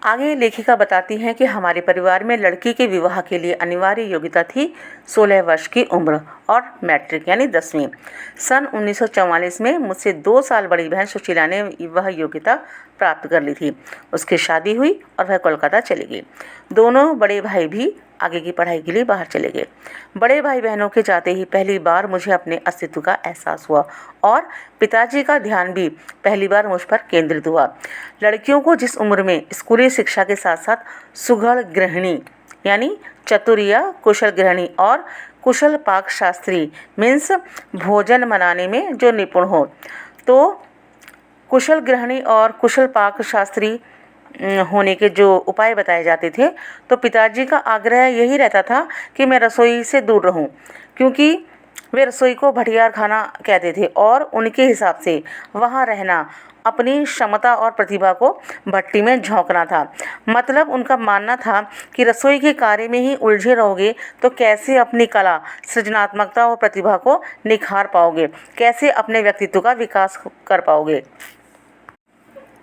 आगे लेखिका बताती हैं कि हमारे परिवार में लड़की के विवाह के लिए अनिवार्य योग्यता थी 16 वर्ष की उम्र और मैट्रिक यानी 10वीं। सन 1944 में मुझसे 2 साल बड़ी बहन सुशीला ने वह योग्यता प्राप्त कर ली थी। उसकी शादी हुई और वह कोलकाता चली गई। दोनों बड़े भाई भी आगे की पढ़ाई के लिए बाहर चले गए। बड़े भाई बहनों के जाते ही पहली बार मुझे अपने अस्तित्व का एहसास हुआ और पिताजी का ध्यान भी पहली बार मुझ पर केंद्रित हुआ। लड़कियों को जिस उम्र में स्कूली शिक्षा के साथ साथ सुघड़ गृहिणी यानी चतुर या कुशल गृहिणी और कुशल पाक शास्त्री मीन्स भोजन बनाने में जो निपुण हो, तो कुशल गृहिणी और कुशल पाक शास्त्री होने के जो उपाय बताए जाते थे, तो पिताजी का आग्रह यही रहता था कि मैं रसोई से दूर रहूं, क्योंकि वे रसोई को भटियार खाना कहते थे और उनके हिसाब से वहां रहना अपनी क्षमता और प्रतिभा को भट्टी में झोंकना था। मतलब उनका मानना था कि रसोई के कार्य में ही उलझे रहोगे तो कैसे अपनी कला, सृजनात्मकता और प्रतिभा को निखार पाओगे, कैसे अपने व्यक्तित्व का विकास कर पाओगे।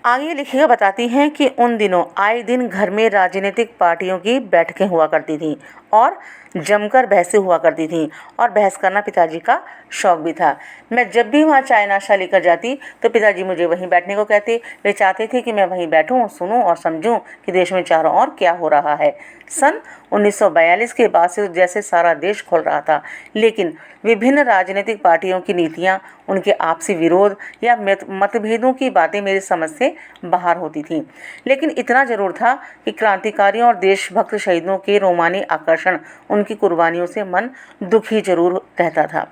आगे लेखिका बताती हैं कि उन दिनों आए दिन घर में राजनीतिक पार्टियों की बैठकें हुआ करती थीं और जमकर बहसें हुआ करती थीं और बहस करना पिताजी का शौक भी था। मैं जब भी वहाँ चाय नाश्ता लेकर जाती तो पिताजी मुझे वहीं बैठने को कहते। वे चाहते थे कि मैं वहीं बैठूं, सुनूं और समझूं कि देश में चारों ओर क्या हो रहा है। सन 1942 के बाद से जैसे सारा देश खुल रहा था, लेकिन विभिन्न राजनीतिक पार्टियों की नीतियाँ, उनके आपसी विरोध या मतभेदों की बातें मेरी समझ से बाहर होती थीं। लेकिन इतना ज़रूर था कि क्रांतिकारियों और देशभक्त शहीदों के रोमानी आकर्षण, उनकी कुर्बानियों से मन दुखी जरूर रहता था।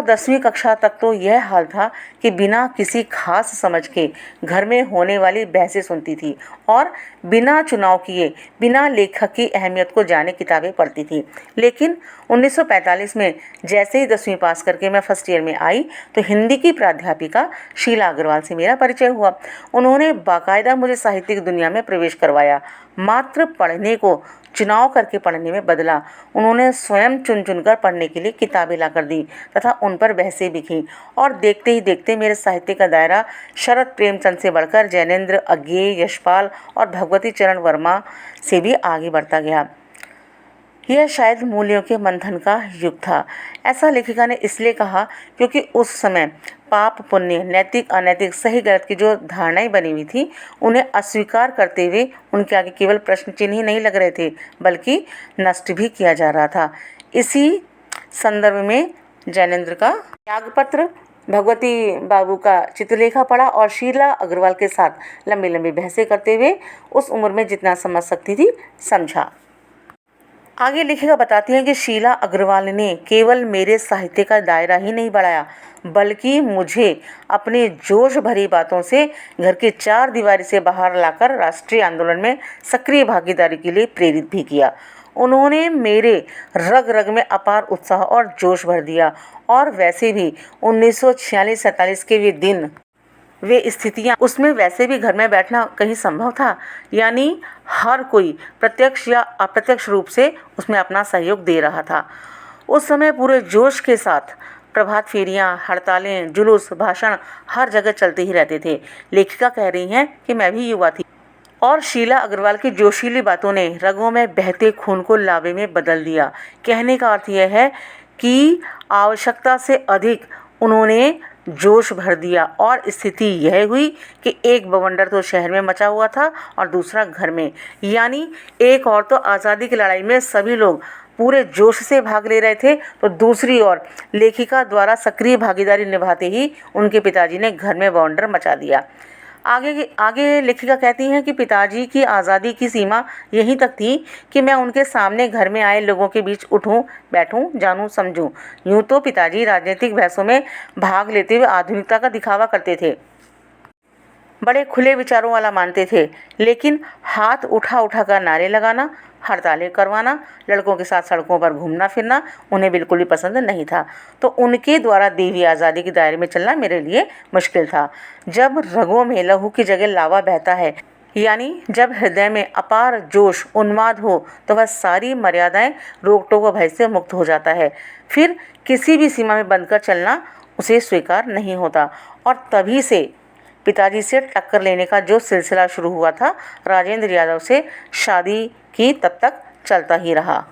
10वीं कक्षा तक तो यह हाल था कि बिना किसी खास समझ के घर में होने वाली बहसें सुनती थी और बिना चुनाव किए, बिना लेखक की अहमियत को जाने किताबें पढ़ती थी। लेकिन 1945 में जैसे ही 10वीं पास करके मैं फर्स्ट ईयर में आई तो हिंदी की प्राध्यापिका शीला अग्रवाल से मेरा परिचय हुआ। उन्होंने बाकायदा मुझे साहित्यिक दुनिया में प्रवेश करवाया। मात्र पढ़ने को चुनाव करके पढ़ने में बदला। उन्होंने स्वयं चुन चुनकर पढ़ने के लिए किताबें लाकर दी तथा उन पर बहसें लिखीं और देखते ही देखते मेरे साहित्य का दायरा शरद प्रेमचंद से बढ़कर जैनेन्द्र, अज्ञेय, यशपाल और भगवती चरण वर्मा से भी आगे बढ़ता गया। यह शायद मूल्यों के मंथन का युग था। ऐसा लेखिका ने इसलिए कहा क्योंकि उस समय पाप पुण्य, नैतिक अनैतिक, सही गलत की जो धारणाएं बनी हुई थी, उन्हें अस्वीकार करते हुए उनके आगे केवल प्रश्न चिन्ह ही नहीं लग रहे थे बल्कि नष्ट भी किया जा रहा था। इसी संदर्भ में जैनेन्द्र का त्यागपत्र, भगवती बाबू का चित्रलेखा पढ़ा और शीला अग्रवाल के साथ लंबी लंबी बहसें करते हुए उस उम्र में जितना समझ सकती थी समझा। आगे लेखिका बताती हैं कि शीला अग्रवाल ने केवल मेरे साहित्य का दायरा ही नहीं बढ़ाया बल्कि मुझे अपनी जोश भरी बातों से घर की 4 दीवारी से बाहर लाकर राष्ट्रीय आंदोलन में सक्रिय भागीदारी के लिए प्रेरित भी किया। उन्होंने मेरे रग रग में अपार उत्साह और जोश भर दिया और वैसे भी 1946-47 के वे दिन, वे स्थितियाँ, उसमें वैसे भी घर में बैठना कहीं संभव था, यानी हर कोई प्रत्यक्ष या अप्रत्यक्ष रूप से उसमें अपना सहयोग दे रहा था। उस समय पूरे जोश के साथ प्रभात फेरियाँ, हड़तालें, जुलूस, भाषण हर जगह चलते ही रहते थे। लेखिका कह रही हैं कि मैं भी युवा थी और शीला अग्रवाल की जोशीली बातों ने रगों में बहते खून को लावे में बदल दिया। कहने का अर्थ यह है कि आवश्यकता से अधिक उन्होंने जोश भर दिया और स्थिति यह हुई कि एक बवंडर तो शहर में मचा हुआ था और दूसरा घर में, यानी एक और तो आज़ादी की लड़ाई में सभी लोग पूरे जोश से भाग ले रहे थे, तो दूसरी ओर लेखिका द्वारा सक्रिय भागीदारी निभाते ही उनके पिताजी ने घर में बवंडर मचा दिया। आगे लेखिका कहती हैं कि पिताजी की आज़ादी की सीमा यहीं तक थी कि मैं उनके सामने घर में आए लोगों के बीच उठूं, बैठूं, जानूं, समझूं। यूं तो पिताजी राजनीतिक बहसों में भाग लेते हुए आधुनिकता का दिखावा करते थे, बड़े खुले विचारों वाला मानते थे, लेकिन हाथ उठा उठा कर नारे लगाना, हड़तालें करवाना, लड़कों के साथ सड़कों पर घूमना फिरना उन्हें बिल्कुल भी पसंद नहीं था। तो उनके द्वारा दी हुई आज़ादी के दायरे में चलना मेरे लिए मुश्किल था। जब रगों में लहू की जगह लावा बहता है, यानी जब हृदय में अपार जोश उन्माद हो, तो वह सारी मर्यादाएं, रोक टोक व भय से मुक्त हो जाता है। फिर किसी भी सीमा में बंध कर चलना उसे स्वीकार नहीं होता। और तभी से पिताजी से टक्कर लेने का जो सिलसिला शुरू हुआ था, राजेंद्र यादव से शादी की तब तक चलता ही रहा।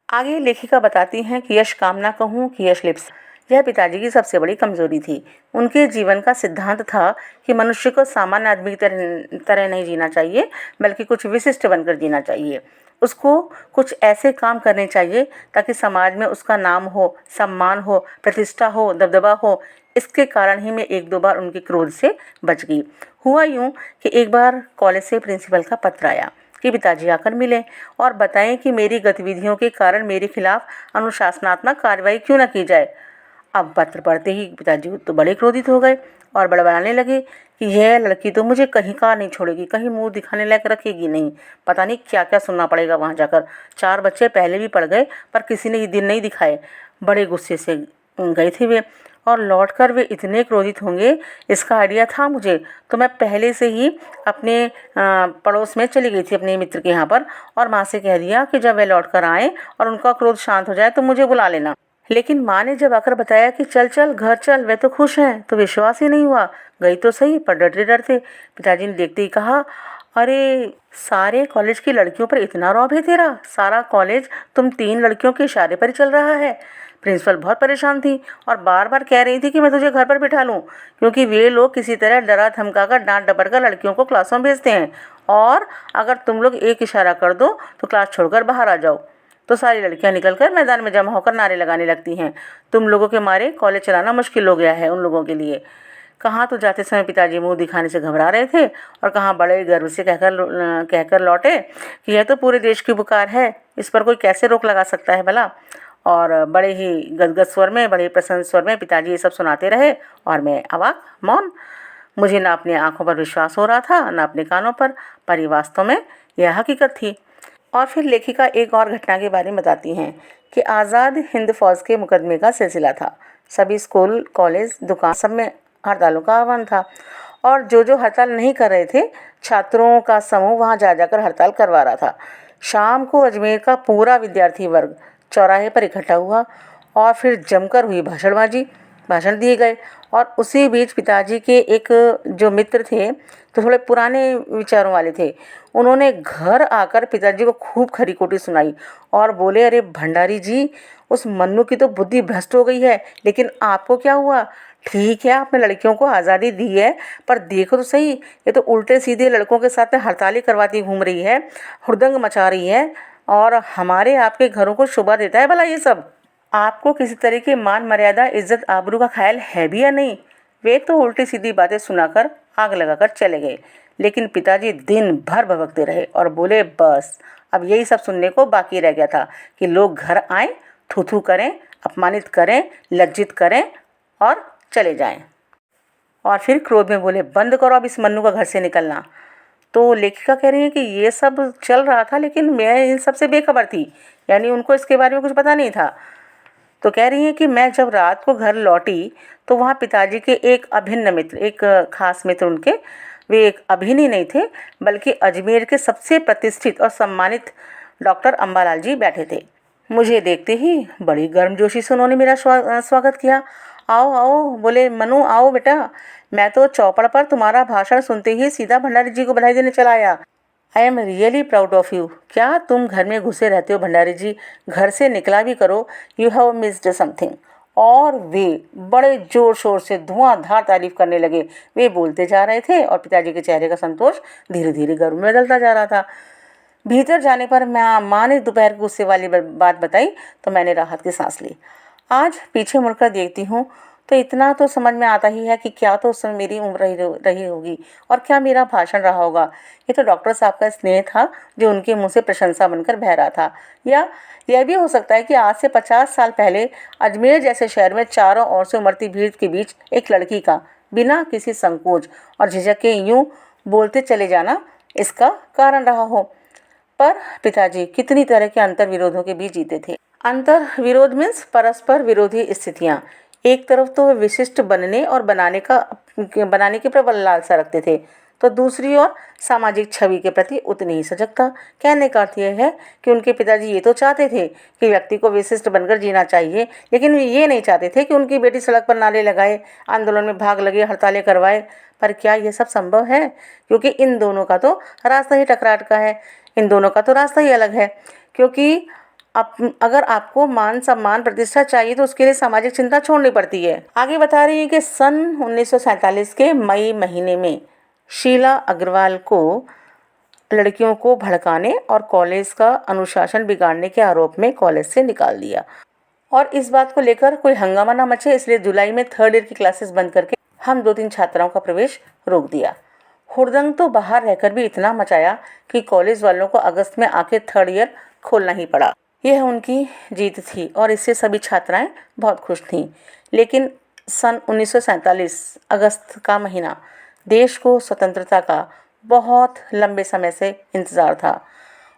आगे लेखिका बताती हैं कि यश कामना कहूँ कि यश लिप्स, यह पिताजी की सबसे बड़ी कमजोरी थी। उनके जीवन का सिद्धांत था कि मनुष्य को सामान्य आदमी की तरह नहीं जीना चाहिए, बल्कि कुछ विशिष्ट बनकर जीना चाहिए। उसको कुछ ऐसे काम करने चाहिए ताकि समाज में उसका नाम हो, सम्मान हो, प्रतिष्ठा हो, दबदबा हो। इसके कारण ही मैं एक दो बार उनके क्रोध से बच गई। हुआ यूँ कि एक बार कॉलेज से प्रिंसिपल का पत्र आया कि पिताजी आकर मिलें और बताएं कि मेरी गतिविधियों के कारण मेरे खिलाफ अनुशासनात्मक कार्रवाई क्यों न की जाए। अब पत्र पढ़ते ही पिताजी तो बड़े क्रोधित हो गए और बड़बड़ाने लगे कि यह लड़की तो मुझे कहीं का नहीं छोड़ेगी, कहीं मुंह दिखाने लायक रखेगी नहीं, पता नहीं क्या क्या सुनना पड़ेगा वहाँ जाकर। 4 बच्चे पहले भी पढ़ गए पर किसी ने दिन नहीं दिखाए। बड़े गुस्से से गए थे वे और लौटकर वे इतने क्रोधित होंगे इसका आइडिया था मुझे। तो मैं पहले से ही अपने पड़ोस में चली गई थी अपने मित्र के यहाँ पर और माँ से कह दिया कि जब वे लौट कर आएँ और उनका क्रोध शांत हो जाए तो मुझे बुला लेना। लेकिन माँ ने जब आकर बताया कि चल चल घर चल, वे तो खुश हैं, तो विश्वास ही नहीं हुआ। गई तो सही पर डरते डरते। पिताजी ने देखते ही कहा, अरे सारे कॉलेज की लड़कियों पर इतना रौब है तेरा, सारा कॉलेज तुम 3 लड़कियों के इशारे पर ही चल रहा है। प्रिंसिपल बहुत परेशान थी और बार बार कह रही थी कि मैं तुझे घर पर बिठा लूँ, क्योंकि वे लोग किसी तरह डरा धमका कर डांट डपट कर लड़कियों को क्लासों में भेजते हैं और अगर तुम लोग एक इशारा कर दो तो क्लास छोड़कर बाहर आ जाओ तो सारी लड़कियां निकलकर मैदान में जमा होकर नारे लगाने लगती हैं। तुम लोगों के मारे कॉलेज चलाना मुश्किल हो गया है उन लोगों के लिए। कहाँ तो जाते समय पिताजी मुंह दिखाने से घबरा रहे थे और कहाँ बड़े गर्व से कहकर लौटे कि यह तो पूरे देश की पुकार है, इस पर कोई कैसे रोक लगा सकता है भला। और बड़े ही गदगद स्वर में, बड़े ही प्रसन्न स्वर में पिताजी ये सब सुनाते रहे और मैं अवाक मौन। मुझे ना अपनी आंखों पर विश्वास हो रहा था ना अपने कानों पर ये वास्तव में यह हकीकत थी। और फिर लेखिका एक और घटना के बारे में बताती हैं कि आज़ाद हिंद फौज के मुकदमे का सिलसिला था। सभी स्कूल, कॉलेज, दुकान सब में हड़तालों का आह्वान था और जो हड़ताल नहीं कर रहे थे, छात्रों का समूह वहां जा जाकर हड़ताल करवा रहा था। शाम को अजमेर का पूरा विद्यार्थी वर्ग चौराहे पर इकट्ठा हुआ और फिर जमकर हुई भाषण दिए गए। और उसी बीच पिताजी के एक जो मित्र थे, तो थोड़े पुराने विचारों वाले थे, उन्होंने घर आकर पिताजी को खूब खरी खोटी सुनाई और बोले, अरे भंडारी जी, उस मन्नू की तो बुद्धि भ्रष्ट हो गई है, लेकिन आपको क्या हुआ? ठीक है आपने लड़कियों को आज़ादी दी है, पर देखो तो सही, ये तो उल्टे सीधे लड़कों के साथ में हड़ताली करवाती घूम रही है, हुड़दंग मचा रही है और हमारे आपके घरों को शोभा देता है भला ये सब? आपको किसी तरह की मान मर्यादा, इज्जत, आबरू का ख्याल है भी या नहीं? वे तो उल्टी सीधी बातें सुनाकर आग लगाकर चले गए, लेकिन पिताजी दिन भर भभकते रहे और बोले, बस अब यही सब सुनने को बाकी रह गया था कि लोग घर आएं, थू थू करें, अपमानित करें, लज्जित करें और चले जाएं। और फिर क्रोध में बोले, बंद करो अब इस मन्नू का घर से निकलना। तो लेखिका कह रही है कि ये सब चल रहा था लेकिन मैं इन सब से बेखबर थी, यानी उनको इसके बारे में कुछ पता नहीं था। तो कह रही हैं कि मैं जब रात को घर लौटी तो वहाँ पिताजी के एक अभिन्न मित्र, एक खास मित्र उनके, वे एक अभिन्न ही नहीं थे बल्कि अजमेर के सबसे प्रतिष्ठित और सम्मानित डॉक्टर अम्बालाल जी बैठे थे। मुझे देखते ही बड़ी गर्मजोशी से उन्होंने मेरा स्वागत किया। आओ आओ, बोले, मनु आओ बेटा, मैं तो चौपड़ पर तुम्हारा भाषण सुनते ही सीधा भंडारी जी को बधाई देने चला आया। I am really proud of you. क्या तुम घर में घुसे रहते हो भंडारी जी? घर से निकला भी करो, यू हैव मिस्ड समथिंग। और वे बड़े जोर शोर से धुआंधार तारीफ करने लगे। वे बोलते जा रहे थे और पिताजी के चेहरे का संतोष धीरे धीरे गर्व में बदलता जा रहा था। भीतर जाने पर माँ ने दोपहर को गुस्से वाली बात बताई तो मैंने राहत की सांस ली। आज पीछे मुड़कर देखती हूँ तो इतना तो समझ में आता ही है कि क्या तो उस समय मेरी उम्र रही होगी और क्या मेरा भाषण रहा होगा। ये तो डॉक्टर साहब का स्नेह था जो उनके मुंह से प्रशंसा बनकर बह रहा था। या यह भी हो सकता है कि आज से 50 साल पहले अजमेर जैसे शहर में चारों ओर से उमड़ती भीड़ के बीच एक लड़की का बिना किसी संकोच और झिझक के यूं बोलते चले जाना इसका कारण रहा हो। पर पिताजी कितनी तरह के अंतर विरोधों के बीच जीते थे। अंतर विरोध मीन्स परस्पर विरोधी स्थितियाँ। एक तरफ तो वे विशिष्ट बनने और बनाने की प्रबल लालसा रखते थे, तो दूसरी ओर सामाजिक छवि के प्रति उतनी ही सजग था। कहने का अर्थ यह है कि उनके पिताजी ये तो चाहते थे कि व्यक्ति को विशिष्ट बनकर जीना चाहिए, लेकिन वे ये नहीं चाहते थे कि उनकी बेटी सड़क पर नारे लगाए, आंदोलन में भाग लगे, हड़तालें करवाए। पर क्या यह सब संभव है? क्योंकि इन दोनों का तो रास्ता ही टकराट का है, इन दोनों का तो रास्ता ही अलग है। क्योंकि अगर आपको मान सम्मान प्रतिष्ठा चाहिए तो उसके लिए सामाजिक चिंता छोड़नी पड़ती है। आगे बता रही है कि सन 1947 के मई महीने में शीला अग्रवाल को लड़कियों को भड़काने और कॉलेज का अनुशासन बिगाड़ने के आरोप में कॉलेज से निकाल दिया। और इस बात को लेकर कोई हंगामा ना मचे, इसलिए जुलाई में 3rd ईयर की क्लासेस बंद करके हम 2-3 छात्राओं का प्रवेश रोक दिया। हुड़दंग तो बाहर रहकर भी इतना मचाया कि कॉलेज वालों को अगस्त में आके 3rd ईयर खोलना ही पड़ा। यह उनकी जीत थी और इससे सभी छात्राएं बहुत खुश थीं। लेकिन सन 1947 अगस्त का महीना देश को स्वतंत्रता का बहुत लंबे समय से इंतज़ार था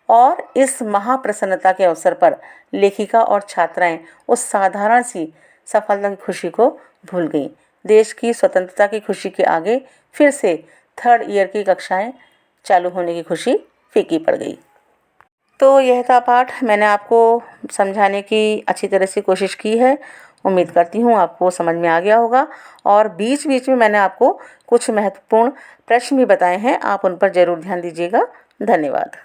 और इस महाप्रसन्नता के अवसर पर लेखिका और छात्राएं उस साधारण सी सफलता की खुशी को भूल गईं। देश की स्वतंत्रता की खुशी के आगे फिर से 3rd ईयर की कक्षाएं चालू होने की खुशी फीकी पड़ गई। तो यह था पाठ। मैंने आपको समझाने की अच्छी तरह से कोशिश की है। उम्मीद करती हूँ आपको समझ में आ गया होगा। और बीच बीच में मैंने आपको कुछ महत्वपूर्ण प्रश्न भी बताए हैं, आप उन पर ज़रूर ध्यान दीजिएगा। धन्यवाद।